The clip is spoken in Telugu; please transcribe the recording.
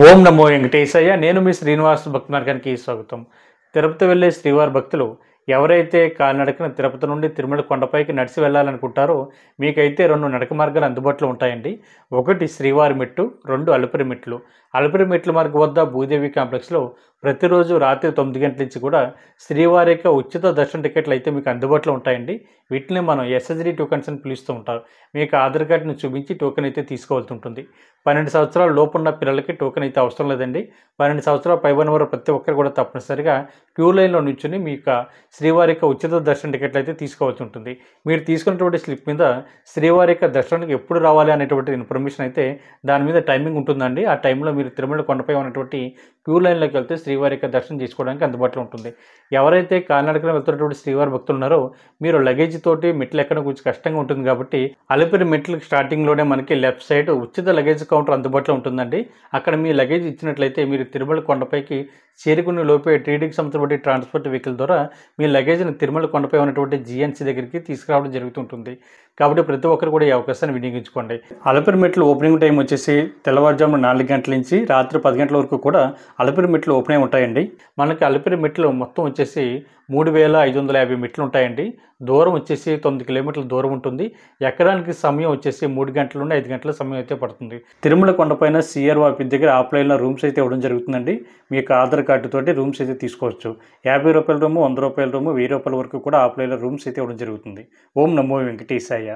ఓం నమో వెంకటేశయ్య. నేను మీ శ్రీనివాస్ భక్తి మార్గానికి స్వాగతం. తిరుపతి వెళ్ళే శ్రీవారి భక్తులు ఎవరైతే కాలినడకన తిరుపతి నుండి తిరుమల కొండపైకి నడిచి వెళ్ళాలనుకుంటారో మీకైతే 2 నడక మార్గాలు అందుబాటులో ఉంటాయండి. ఒకటి శ్రీవారి మెట్టు, 2 అలిపిరి మెట్లు. అలిపిరి మెట్ల మార్గం వద్ద భూదేవి కాంప్లెక్స్లో ప్రతిరోజు రాత్రి 9 గంటల నుంచి కూడా శ్రీవారి యొక్క ఉచిత దర్శన టికెట్లు అయితే మీకు అందుబాటులో ఉంటాయండి. వీటిని మనం ఎస్ఎస్డి టోకెన్స్ అని పిలుస్తూ ఉంటారు. మీకు ఆధార్ కార్డుని చూపించి టోకెన్ అయితే తీసుకోవాల్సి ఉంటుంది. 12 సంవత్సరాల లోపున్న పిల్లలకి టోకెన్ అయితే అవసరం లేదండి. 12 సంవత్సరాల పైబడిన వారు ప్రతి ఒక్కరు కూడా తప్పనిసరిగా క్యూ లైన్లో నుంచుని మీ యొక్క శ్రీవారి యొక్క ఉచిత దర్శన టికెట్లు అయితే తీసుకోవాల్సి ఉంటుంది. మీరు తీసుకున్నటువంటి స్లిప్ మీద శ్రీవారి యొక్క దర్శనానికి ఎప్పుడు రావాలి అనేటువంటి ఇన్ఫర్మేషన్ అయితే దాని మీద టైమింగ్ ఉంటుందండి. ఆ టైంలో మీరు తిరుమల కొండపై ఉన్నటువంటి క్యూ లైన్లోకి వెళ్తే శ్రీవారి యొక్క దర్శనం చేసుకోవడానికి అందుబాటులో ఉంటుంది. ఎవరైతే కాలినడకన వెళ్తున్నటువంటి శ్రీవారి భక్తులు ఉన్నారో మీరు లగేజ్ తోటి మెట్లు ఎక్కడం కొంచెం కష్టంగా ఉంటుంది కాబట్టి అలిపిరి మెట్లకి స్టార్టింగ్లోనే మనకి లెఫ్ట్ సైడ్ ఉచిత లగేజ్ కౌంటర్ అందుబాటులో ఉంటుందండి. అక్కడ మీ లగేజ్ ఇచ్చినట్లయితే మీరు తిరుమల కొండపైకి చేరుకునే లోపే టీడీకి సంబంధించిన ట్రాన్స్పోర్ట్ వెహికల్ ద్వారా మీ లగేజ్ని తిరుమల కొండపై ఉన్నటువంటి జీఎన్సీ దగ్గరికి తీసుకురావడం జరుగుతుంటుంది. కాబట్టి ప్రతి ఒక్కరు కూడా ఈ అవకాశాన్ని వినియోగించుకోండి. అలిపిరి మెట్లు ఓపెనింగ్ టైం వచ్చేసి తెల్లవారుజామున 4 గంటల నుంచి రాత్రి 10 గంటల వరకు కూడా అలిపిరి మెట్లు ఓపెన్ అయి ఉంటాయండి. మనకి అలిపిరి మెట్లు మొత్తం వచ్చేసి 3550 మెట్లు ఉంటాయండి. దూరం వచ్చేసి 9 కిలోమీటర్ల దూరం ఉంటుంది. ఎక్కడానికి సమయం వచ్చేసి 3 గంటల నుండి 5 గంటల సమయం అయితే పడుతుంది. తిరుమల కొండపైన సిఆర్ఓ ఆఫీస్ దగ్గర ఆఫ్లైన్లో రూమ్స్ అయితే ఇవ్వడం జరుగుతుందండి. మీ యొక్క ఆధార్ కార్డు తోటి రూమ్స్ అయితే తీసుకోవచ్చు. ₹50 రూము, ₹100 రూము, ₹1000 వరకు కూడా ఆఫ్లైన్లో రూమ్స్ అయితే ఇవ్వడం జరుగుతుంది. ఓం నమో వెంకటేశాయ.